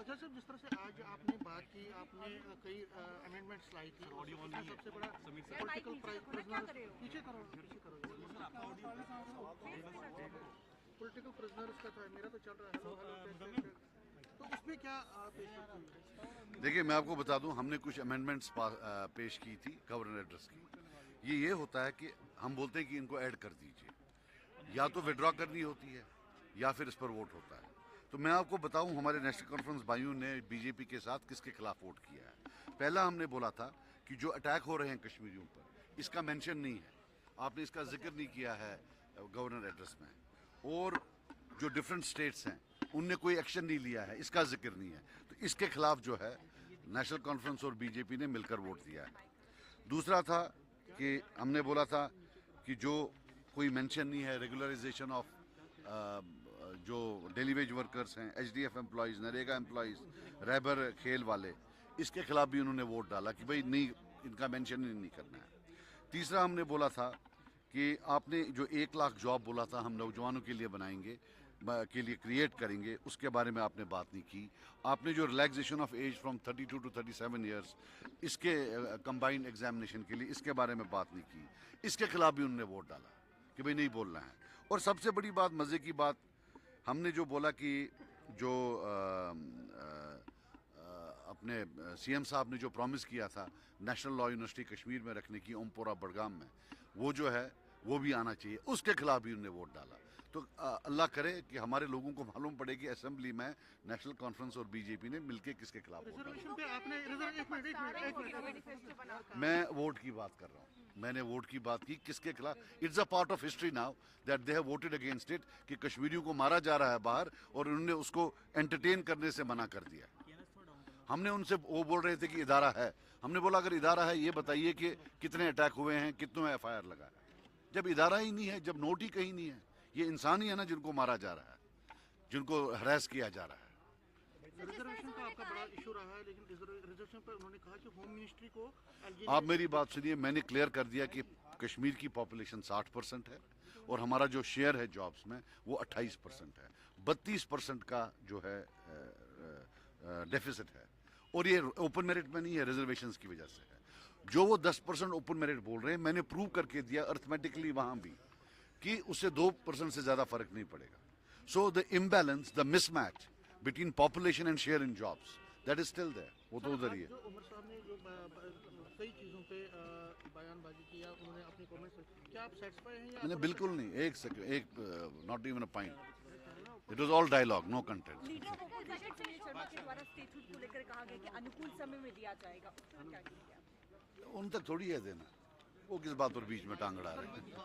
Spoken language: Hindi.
साहब, जिस तरह से आज आपने बात की, आपने कई अमेंडमेंट्स लाई थी, सबसे बड़ा पॉलिटिकल प्रिजनर्स का था, मेरा तो चल रहा है, तो इसमें क्या पेश की? देखिए, मैं आपको बता दूं, हमने कुछ अमेंडमेंट्स पेश की थी गवर्नर एड्रेस की। ये होता है कि हम बोलते हैं कि इनको ऐड कर दीजिए, या तो विड्रॉ करनी होती है या फिर इस पर वोट होता है। तो मैं आपको बताऊं, हमारे नेशनल कॉन्फ्रेंस भाइयों ने बीजेपी के साथ किसके खिलाफ वोट किया है। पहला हमने बोला था कि जो अटैक हो रहे हैं कश्मीरियों पर, इसका मेंशन नहीं है, आपने इसका जिक्र नहीं किया है गवर्नर एड्रेस में, और जो डिफरेंट स्टेट्स हैं उनने कोई एक्शन नहीं लिया है, इसका जिक्र नहीं है। तो इसके खिलाफ जो है नेशनल कॉन्फ्रेंस और बीजेपी ने मिलकर वोट दिया है। दूसरा था कि हमने बोला था कि जो कोई मेंशन नहीं है रेगुलराइजेशन ऑफ जो डेली वेज वर्कर्स हैं, एचडीएफ एम्प्लॉयज़, नरेगा एम्प्लॉयज़, रैबर खेल वाले, इसके खिलाफ भी उन्होंने वोट डाला कि भाई नहीं, इनका मेंशन ही नहीं करना है। तीसरा हमने बोला था कि आपने जो 1 लाख जॉब बोला था हम नौजवानों के लिए बनाएंगे, के लिए क्रिएट करेंगे, उसके बारे में आपने बात नहीं की। आपने जो relaxation of age from 32 to 37 years, इसके कंबाइंड एग्जामिनेशन के लिए, इसके बारे में बात नहीं की। इसके खिलाफ भी उन्होंने वोट डाला कि भाई नहीं बोलना है। और सबसे बड़ी बात, मज़े की बात, हमने जो बोला कि जो अपने सीएम साहब ने जो प्रॉमिस किया था नेशनल लॉ यूनिवर्सिटी कश्मीर में रखने की, ओमपोरा बडगाम में, वो जो है वो भी आना चाहिए, उसके खिलाफ भी उन्होंने वोट डाला। तो अल्लाह करे कि हमारे लोगों को मालूम पड़े कि असेंबली में नेशनल कॉन्फ्रेंस और बीजेपी ने मिलकर किसके खिलाफ वोट डाला। मैं वोट की बात कर रहा हूँ, मैंने वोट की बात की किसके खिलाफ। It's a part of history now that they have voted against it, कि कश्मीरियों को मारा जा रहा है बाहर, और उन्होंने उसको एंटरटेन करने से मना कर दिया। हमने उनसे, वो बोल रहे थे कि इदारा है, हमने बोला अगर इदारा है ये बताइए कि कितने अटैक हुए हैं, कितनों में एफआईआर लगा है। जब इदारा ही नहीं है, जब नोट ही कहीं नहीं है, ये इंसान ही है ना जिनको मारा जा रहा है, जिनको हरास किया जा रहा है। रिजर्वेशन का आपका बड़ा इशू रहा है, लेकिन रिजर्वेशन पर उन्होंने कहा कि होम मिनिस्ट्री को, आप मेरी बात सुनिए, मैंने क्लियर कर दिया कि कश्मीर की पॉपुलेशन 60% है और हमारा जो शेयर है जॉब्स में वो 28% है। 32% का जो है डेफिसिट है, और ये ओपन मेरिट में नहीं है, रिजर्वेशंस की वजह से है। जो वो 10% ओपन मेरिट बोल रहे हैं, मैंने प्रूव करके दिया अर्थमेटिकली वहां भी कि उससे 2% से ज्यादा फर्क नहीं पड़ेगा। So the imbalance, the mismatch between population and share in jobs, that is still there, वो तो उधर ही है। उमर साहब ने जो कई चीजों पे बयानबाजी किया, उन्होंने अपने कमेंट्स, क्या आप सेटिस्फाई हैं? मैंने बिल्कुल नहीं, एक सेकंड, एक not even a point, it was all dialogue, no content. Sharma के द्वारा स्टेटहुड को लेकर कहा गया कि अनुकूल समय में दिया जाएगा, उस पर क्या कहेंगे आप? उन तक थोड़ी है देना, वो किस बात पर बीच में टांग अड़ा रहे हैं।